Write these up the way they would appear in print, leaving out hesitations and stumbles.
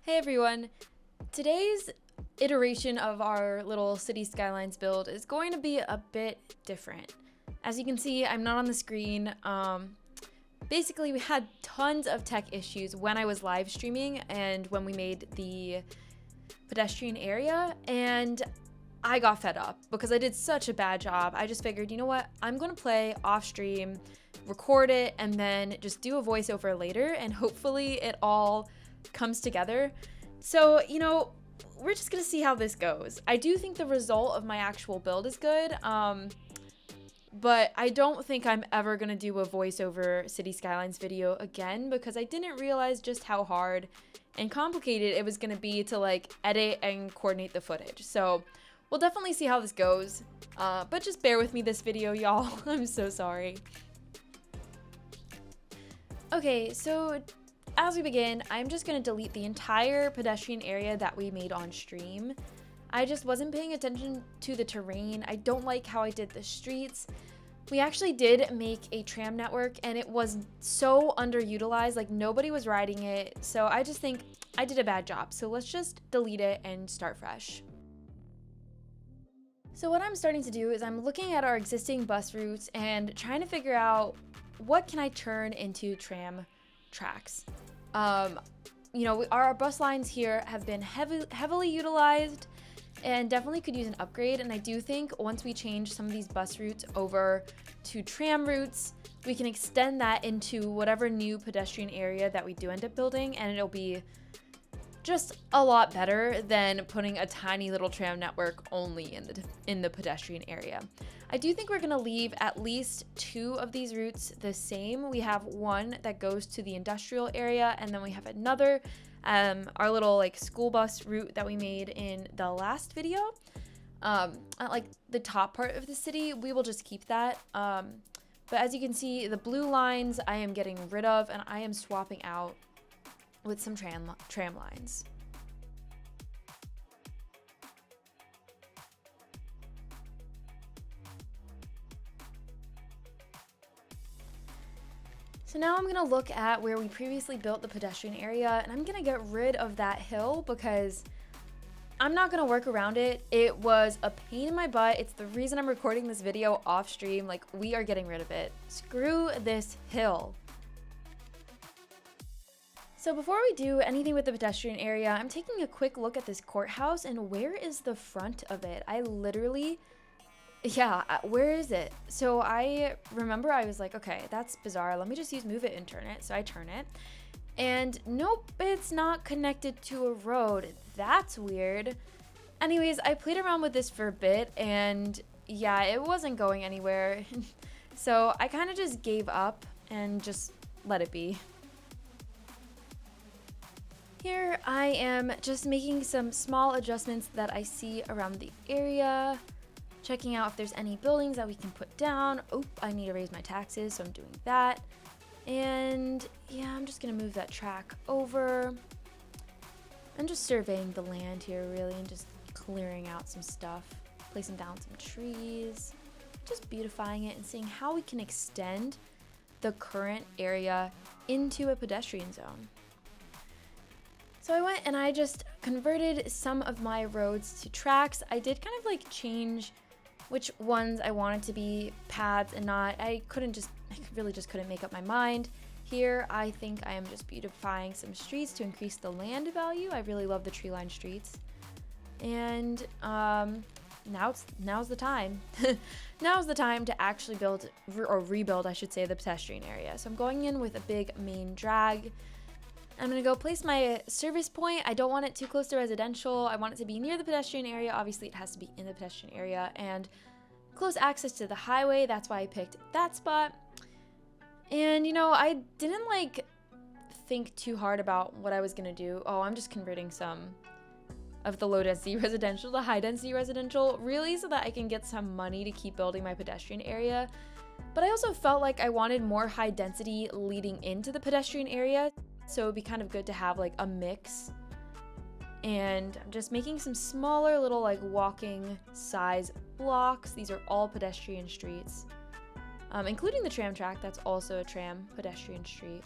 Hey everyone! Today's iteration of our little city skylines build is going to be a bit different. As you can see, I'm not on the screen. Basically, we had tons of tech issues when I was live streaming and when we made the pedestrian area, and I got fed up because I did such a bad job. I just figured, you know what, I'm gonna play off stream, record it, and then just do a voiceover later, and hopefully it all comes together. So, we're just gonna see how this goes. I do think the result of my actual build is good, but I don't think I'm ever gonna do a voiceover City Skylines video again because I didn't realize just how hard and complicated it was gonna be to edit and coordinate the footage. So we'll definitely see how this goes, but just bear with me this video, y'all. I'm so sorry. Okay, so as we begin, I'm just going to delete the entire pedestrian area that we made on stream. I just wasn't paying attention to the terrain. I don't like how I did the streets. We actually did make a tram network and it was so underutilized, like nobody was riding it. So I just think I did a bad job. So let's just delete it and start fresh. So what I'm starting to do is I'm looking at our existing bus routes and trying to figure out what can I turn into tram tracks. Our bus lines here have been heavily utilized and definitely could use an upgrade. And I do think once we change some of these bus routes over to tram routes, we can extend that into whatever new pedestrian area that we do end up building, and it'll be just a lot better than putting a tiny little tram network only in the pedestrian area. I do think we're gonna leave at least 2 of these routes the same. We have one that goes to the industrial area, and then we have another, our little school bus route that we made in the last video. At the top part of the city, we will just keep that. But as you can see, the blue lines I am getting rid of, and I am swapping out with some tram lines. So now I'm gonna look at where we previously built the pedestrian area, and I'm gonna get rid of that hill because I'm not gonna work around it. It was a pain in my butt. It's the reason I'm recording this video off stream. We are getting rid of it. Screw this hill. So before we do anything with the pedestrian area, I'm taking a quick look at this courthouse and where is the front of it? Where is it? So I remember I was like, okay, that's bizarre. Let me just use move it and turn it. So I turn it and nope, it's not connected to a road. That's weird. Anyways, I played around with this for a bit and yeah, it wasn't going anywhere. So I kind of just gave up and just let it be. Here I am just making some small adjustments that I see around the area, checking out if there's any buildings that we can put down. Oh, I need to raise my taxes, so I'm doing that. And yeah, I'm just gonna move that track over. I'm just surveying the land here really and just clearing out some stuff, placing down some trees, just beautifying it and seeing how we can extend the current area into a pedestrian zone. So I went and I just converted some of my roads to tracks. I did kind of change which ones I wanted to be paths and not. I really just couldn't make up my mind. Here, I think I am just beautifying some streets to increase the land value. I really love the tree lined streets. And now's the time. Now's the time to actually build or rebuild, I should say, the pedestrian area. So I'm going in with a big main drag. I'm gonna go place my service point. I don't want it too close to residential. I want it to be near the pedestrian area. Obviously, it has to be in the pedestrian area and close access to the highway. That's why I picked that spot. And I didn't think too hard about what I was gonna do. Oh, I'm just converting some of the low density residential to high density residential, really so that I can get some money to keep building my pedestrian area. But I also felt like I wanted more high density leading into the pedestrian area. So it'd be kind of good to have a mix. And I'm just making some smaller little walking size blocks. These are all pedestrian streets, including the tram track. That's also a tram pedestrian street.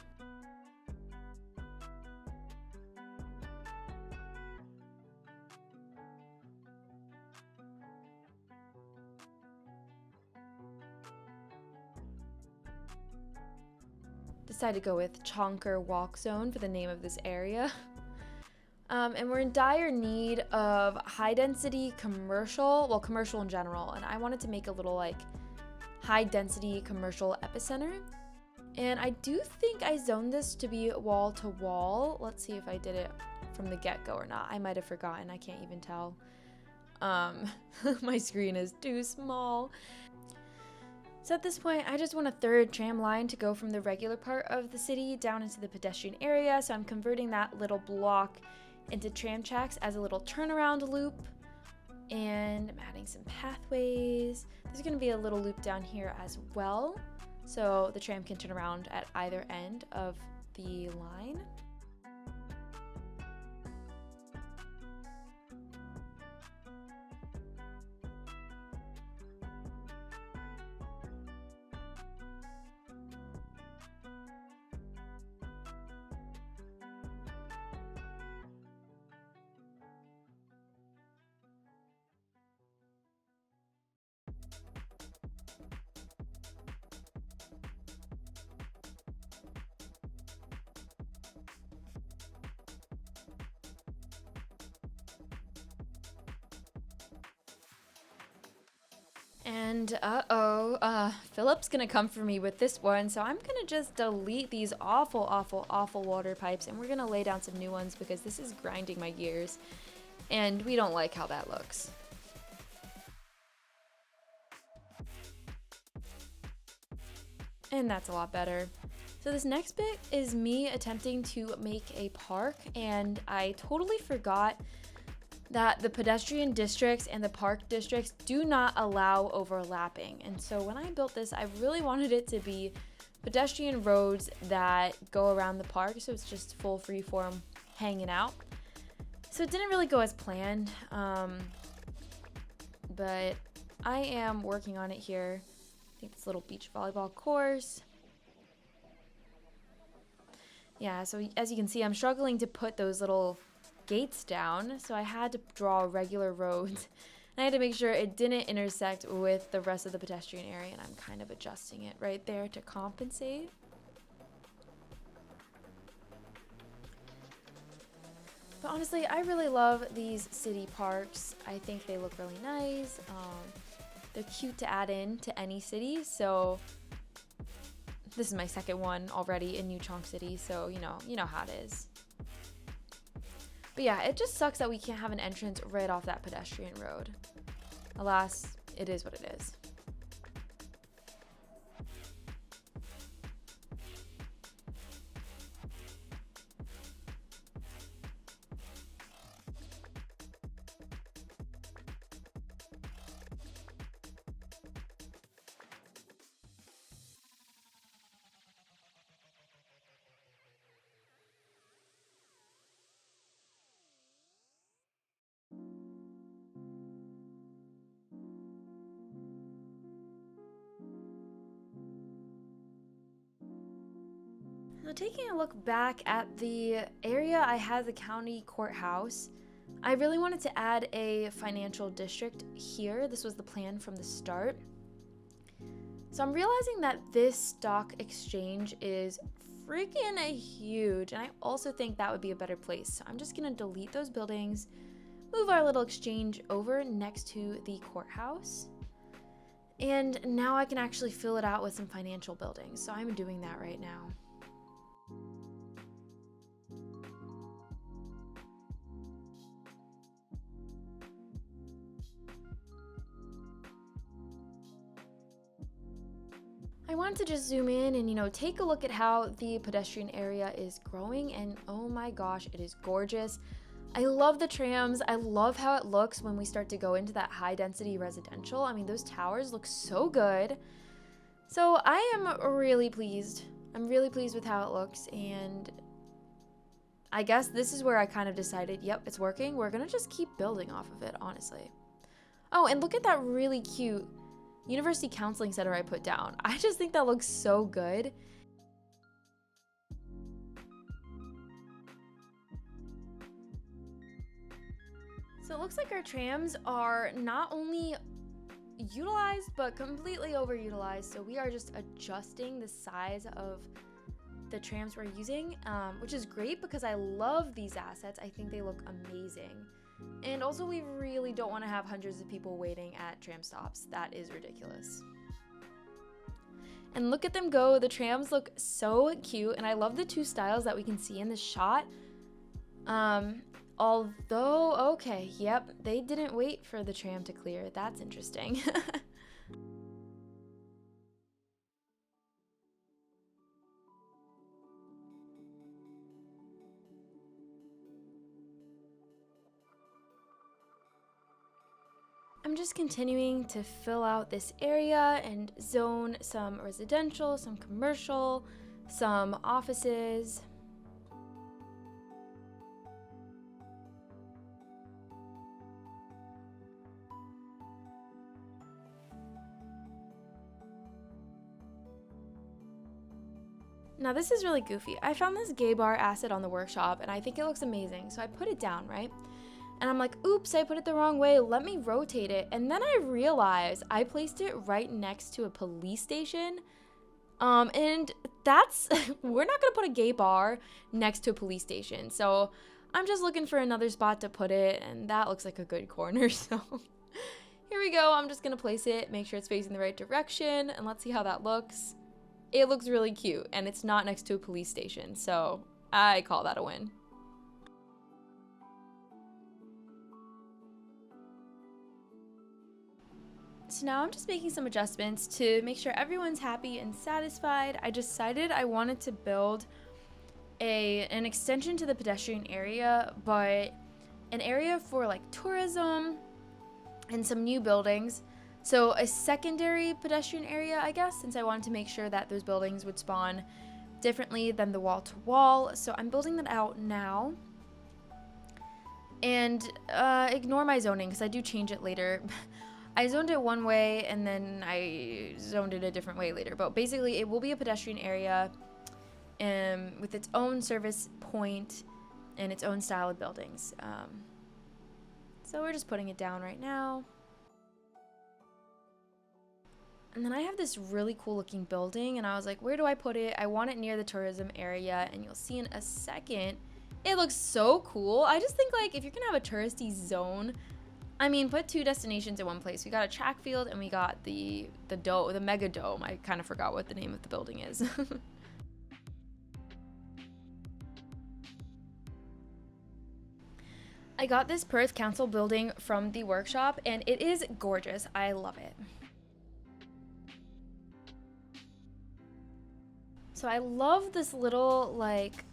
decided to go with Chonk or Walk Zone for the name of this area. And we're in dire need of high density commercial, well, commercial in general. And I wanted to make a little like high density commercial epicenter. And I do think I zoned this to be wall to wall. Let's see if I did it from the get-go or not. I might have forgotten. I can't even tell. My screen is too small. So at this point, I just want a third tram line to go from the regular part of the city down into the pedestrian area. So I'm converting that little block into tram tracks as a little turnaround loop. And I'm adding some pathways. There's going to be a little loop down here as well, so the tram can turn around at either end of the line. And Philip's gonna come for me with this one, so I'm gonna just delete these awful water pipes, and we're gonna lay down some new ones because this is grinding my gears, and we don't like how that looks. And that's a lot better. So this next bit is me attempting to make a park, and I totally forgot that the pedestrian districts and the park districts do not allow overlapping. And so when I built this, I really wanted it to be pedestrian roads that go around the park, so it's just full freeform hanging out. So it didn't really go as planned, but I am working on it here. I think this little beach volleyball course. Yeah, so as you can see, I'm struggling to put those little gates down, so I had to draw regular roads, and I had to make sure it didn't intersect with the rest of the pedestrian area, and I'm kind of adjusting it right there to compensate. But honestly, I really love these city parks. I think they look really nice. They're cute to add in to any city, so this is my second one already in New Chonk City, so you know how it is. But yeah, it just sucks that we can't have an entrance right off that pedestrian road. Alas, it is what it is. So taking a look back at the area I had the county courthouse, I really wanted to add a financial district here. This was the plan from the start. So I'm realizing that this stock exchange is freaking huge, and I also think that would be a better place. So I'm just gonna delete those buildings, move our little exchange over next to the courthouse, and now I can actually fill it out with some financial buildings. So I'm doing that right now. I wanted to just zoom in and, take a look at how the pedestrian area is growing, and oh my gosh, it is gorgeous. I love the trams. I love how it looks when we start to go into that high density residential. I mean, those towers look so good. So I am really pleased. I'm really pleased with how it looks, and I guess this is where I kind of decided, yep, it's working. We're gonna just keep building off of it, honestly. Oh, and look at that really cute University Counseling Center I put down. I just think that looks so good. So it looks like our trams are not only utilized, but completely overutilized. So we are just adjusting the size of the trams we're using, which is great because I love these assets. I think they look amazing. And also, we really don't want to have hundreds of people waiting at tram stops. That is ridiculous. And look at them go. The trams look so cute, and I love the two styles that we can see in this shot. Although, okay, yep, they didn't wait for the tram to clear. That's interesting. I'm just continuing to fill out this area and zone some residential, some commercial, some offices. Now this is really goofy. I found this gay bar asset on the workshop and I think it looks amazing. So I put it down, right? And I'm like, oops, I put it the wrong way. Let me rotate it. And then I realized I placed it right next to a police station. And that's, we're not gonna put a gay bar next to a police station. So I'm just looking for another spot to put it, and that looks like a good corner. So here we go. I'm just gonna place it, make sure it's facing the right direction, and let's see how that looks. It looks really cute, and it's not next to a police station, so I call that a win. So now I'm just making some adjustments to make sure everyone's happy and satisfied. I decided I wanted to build an extension to the pedestrian area, but an area for like tourism and some new buildings. So a secondary pedestrian area, I guess, since I wanted to make sure that those buildings would spawn differently than the wall to wall. So I'm building that out now. And ignore my zoning because I do change it later. I zoned it one way and then I zoned it a different way later. But basically it will be a pedestrian area with its own service point and its own style of buildings. So we're just putting it down right now. And then I have this really cool looking building and I was like, where do I put it? I want it near the tourism area, and you'll see in a second. It looks so cool. I just think like if you're gonna have a touristy zone, I mean, put two destinations in one place. We got a track field and we got the mega dome. I kind of forgot what the name of the building is. I got this Perth Council building from the workshop and it is gorgeous. I love it. So I love this little like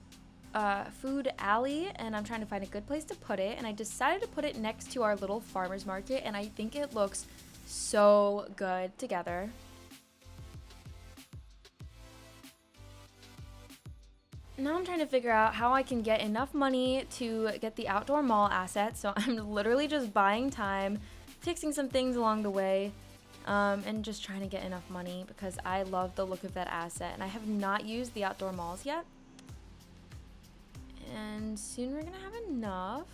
food alley, and I'm trying to find a good place to put it, and I decided to put it next to our little farmers market, and I think it looks so good together. Now I'm trying to figure out how I can get enough money to get the outdoor mall asset, so I'm literally just buying time, fixing some things along the way, and just trying to get enough money because I love the look of that asset, and I have not used the outdoor malls yet. And soon we're gonna have enough.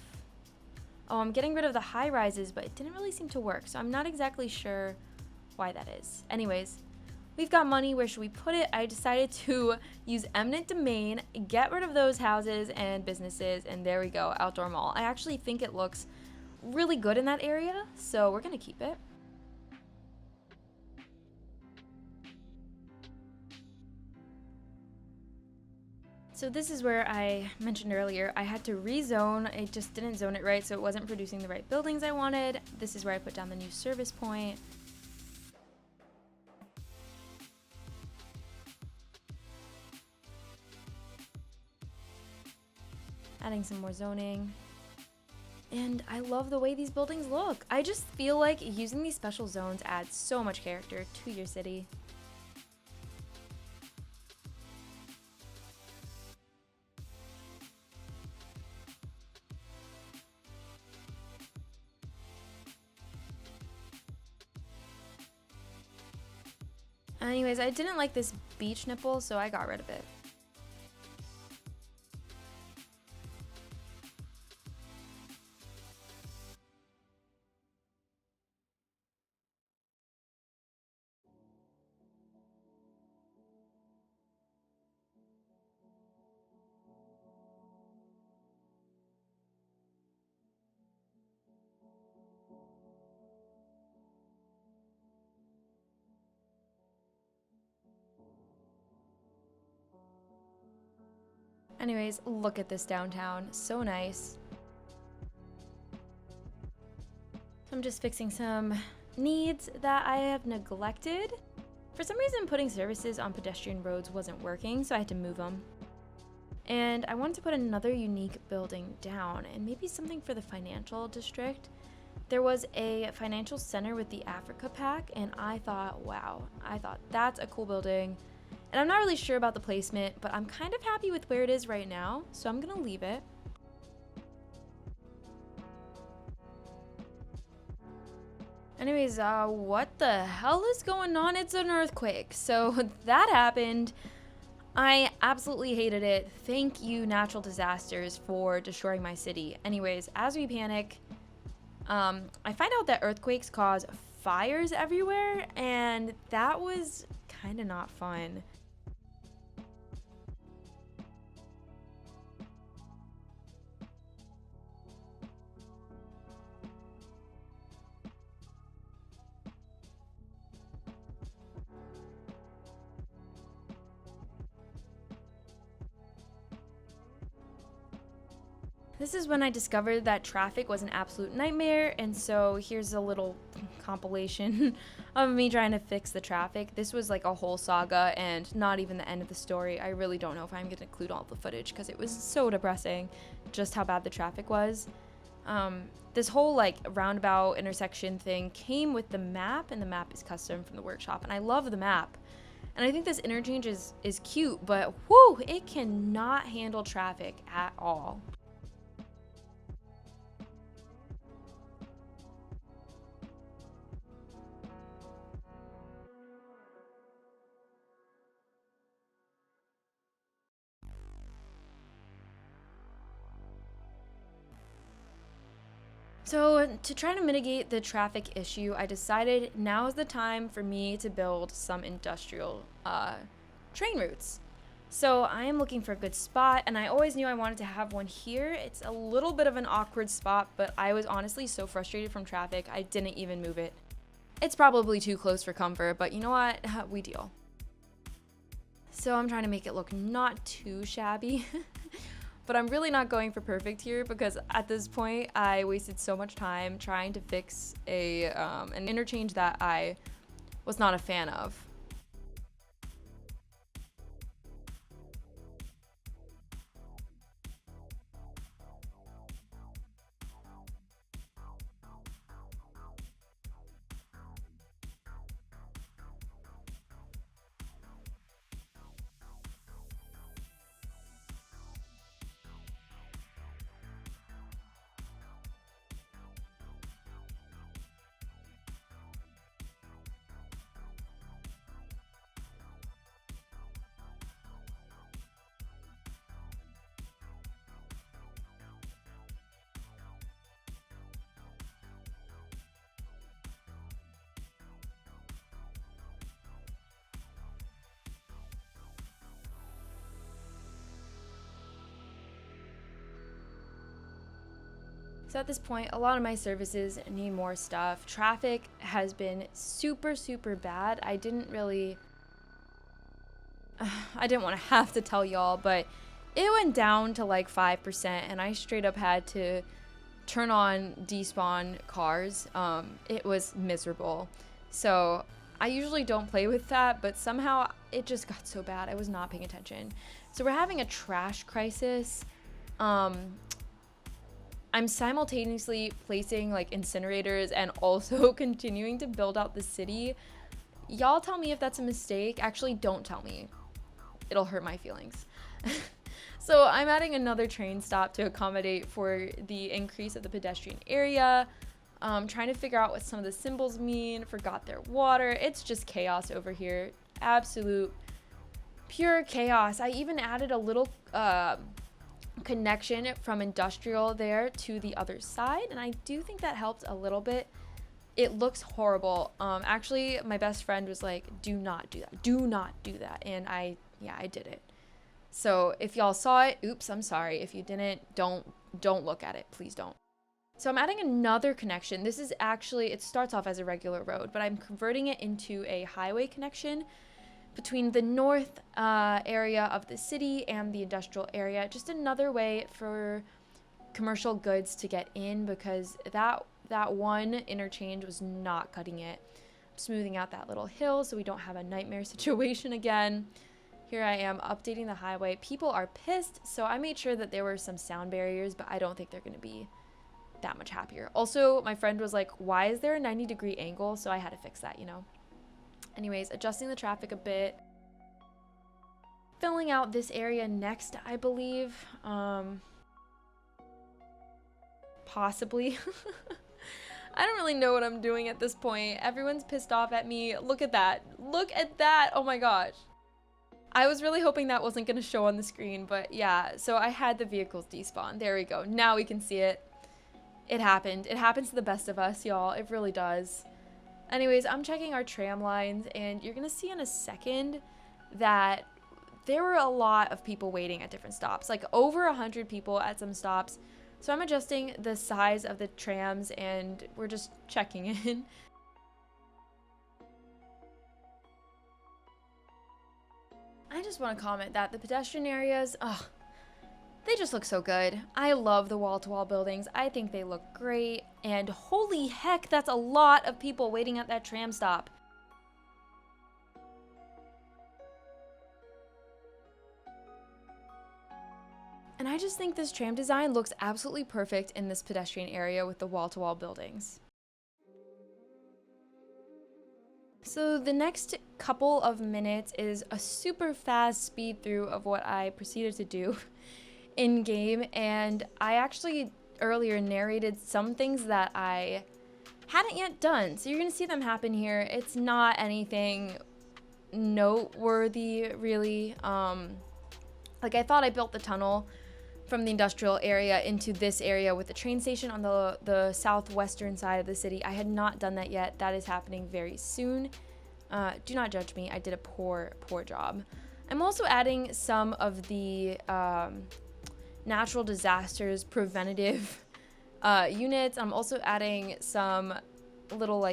Oh, I'm getting rid of the high rises, but it didn't really seem to work, so I'm not exactly sure why that is. Anyways, we've got money. Where should we put it? I decided to use eminent domain, get rid of those houses and businesses, and there we go, outdoor mall. I actually think it looks really good in that area, so we're gonna keep it. So this is where I mentioned earlier I had to rezone. It just didn't zone it right, so it wasn't producing the right buildings I wanted. This is where I put down the new service point. Adding some more zoning. And I love the way these buildings look. I just feel like using these special zones adds so much character to your city. Anyways, I didn't like this beach nipple, so I got rid of it. Anyways, look at this downtown. So nice. So I'm just fixing some needs that I have neglected. For some reason, putting services on pedestrian roads wasn't working, so I had to move them. And I wanted to put another unique building down, and maybe something for the financial district. There was a financial center with the Africa Pack, and I thought, wow, that's a cool building. And I'm not really sure about the placement, but I'm kind of happy with where it is right now, so I'm gonna leave it. Anyways, what the hell is going on? It's an earthquake. So that happened. I absolutely hated it. Thank you, natural disasters, for destroying my city. Anyways, as we panic, I find out that earthquakes cause fires everywhere, and that was kind of not fun. This is when I discovered that traffic was an absolute nightmare, and so here's a little compilation of me trying to fix the traffic. This was like a whole saga and not even the end of the story. I really don't know if I'm going to include all the footage because it was so depressing just how bad the traffic was. This whole like roundabout intersection thing came with the map, and the map is custom from the workshop, and I love the map. And I think this interchange is cute, but whoo, it cannot handle traffic at all. So to try to mitigate the traffic issue, I decided now is the time for me to build some industrial train routes. So I am looking for a good spot, and I always knew I wanted to have one here. It's a little bit of an awkward spot, but I was honestly so frustrated from traffic, I didn't even move it. It's probably too close for comfort, but you know what? We deal. So I'm trying to make it look not too shabby. But I'm really not going for perfect here because at this point I wasted so much time trying to fix an interchange that I was not a fan of. So at this point, a lot of my services need more stuff. Traffic has been super bad. I didn't want to have to tell y'all, but it went down to like 5%, and I straight up had to turn on despawn cars. It was miserable. So I usually don't play with that, but somehow it just got so bad. I was not paying attention. So we're having a trash crisis. I'm simultaneously placing like incinerators and also continuing to build out the city. Y'all tell me if that's a mistake. Actually, don't tell me. It'll hurt my feelings. So I'm adding another train stop to accommodate for the increase of the pedestrian area. Trying to figure out what some of the symbols mean. Forgot their water. It's just chaos over here. Absolute pure chaos. I even added a little connection from industrial there to the other side, and I do think that helped a little bit. It looks horrible. Actually, my best friend was like, do not do that, and I did it. So if y'all saw it, oops, I'm sorry. If you didn't, don't look at it, please don't. So I'm adding another connection. This is actually, it starts off as a regular road, but I'm converting it into a highway connection between the north area of the city and the industrial area. Just another way for commercial goods to get in, because that one interchange was not cutting it. Smoothing out that little hill so we don't have a nightmare situation again. Here I am updating the highway. People are pissed, so I made sure that there were some sound barriers, but I don't think they're going to be that much happier. Also, my friend was like, why is there a 90-degree angle? So I had to fix that, you know. Anyways, adjusting the traffic a bit. Filling out this area next, I believe. Possibly. I don't really know what I'm doing at this point. Everyone's pissed off at me. Look at that. Look at that. Oh my gosh. I was really hoping that wasn't going to show on the screen, but yeah. So I had the vehicles despawn. There we go. Now we can see it. It happened. It happens to the best of us, y'all. It really does. Anyways, I'm checking our tram lines, and you're going to see in a second that there were a lot of people waiting at different stops. Like over 100 people at some stops. So I'm adjusting the size of the trams, and we're just checking in. I just want to comment that the pedestrian areas, they just look so good. I love the wall-to-wall buildings. I think they look great. And holy heck, that's a lot of people waiting at that tram stop. And I just think this tram design looks absolutely perfect in this pedestrian area with the wall-to-wall buildings. So the next couple of minutes is a super fast speed through of what I proceeded to do in game, and I actually earlier narrated some things that I hadn't yet done. So you're gonna see them happen here. It's not anything noteworthy really. Like I thought I built the tunnel from the industrial area into this area with the train station on the southwestern side of the city. I had not done that yet. That is happening very soon. Do not judge me. I did a poor job. I'm also adding some of the natural disasters preventative units. I'm also adding some little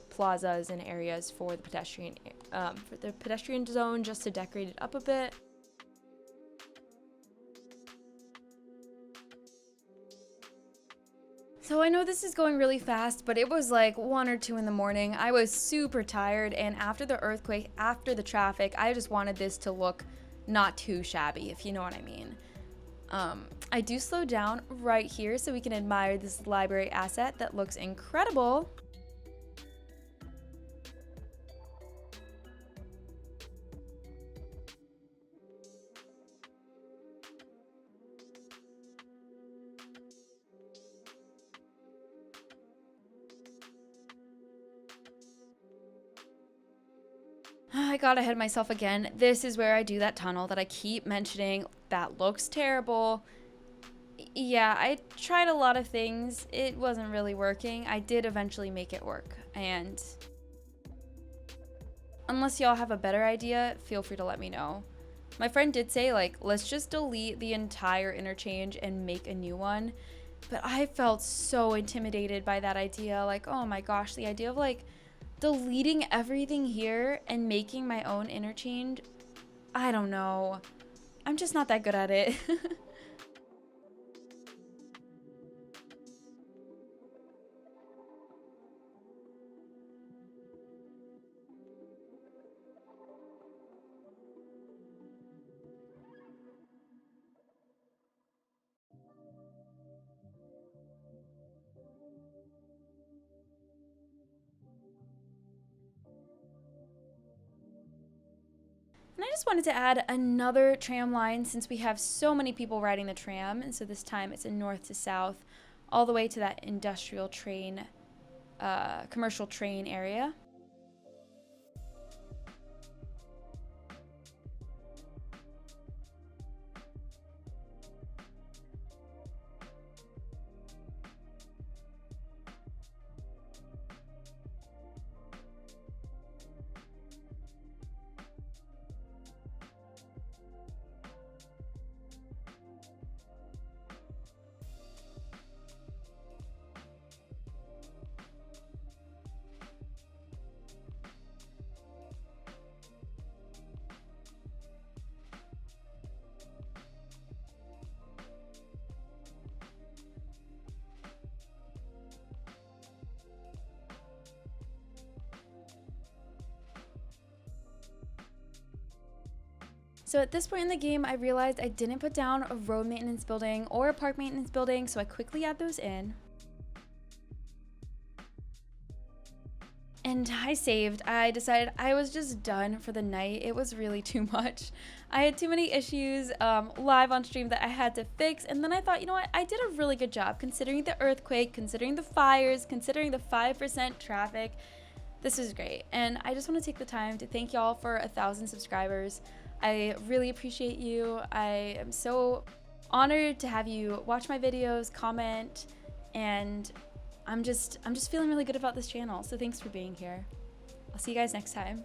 plazas and areas for the pedestrian zone, just to decorate it up a bit. So I know this is going really fast, but it was like 1 or 2 in the morning. I was super tired, and after the earthquake, after the traffic, I just wanted this to look not too shabby, if you know what I mean. I do slow down right here so we can admire this library asset that looks incredible. I got ahead of myself again. This is where I do that tunnel that I keep mentioning. That looks terrible. Yeah, I tried a lot of things. It wasn't really working. I did eventually make it work. And unless y'all have a better idea, feel free to let me know. My friend did say, like, let's just delete the entire interchange and make a new one. But I felt so intimidated by that idea. Like, oh my gosh, the idea of like deleting everything here and making my own interchange, I don't know. I'm just not that good at it. And I just wanted to add another tram line since we have so many people riding the tram. And so this time it's a north to south, all the way to that industrial train, commercial train area. So at this point in the game, I realized I didn't put down a road maintenance building or a park maintenance building, so I quickly add those in. And I saved. I decided I was just done for the night. It was really too much. I had too many issues live on stream that I had to fix. And then I thought, you know what? I did a really good job considering the earthquake, considering the fires, considering the 5% traffic. This is great. And I just want to take the time to thank y'all for 1,000 subscribers. I really appreciate you. I am so honored to have you watch my videos, comment, and I'm just feeling really good about this channel. So thanks for being here. I'll see you guys next time.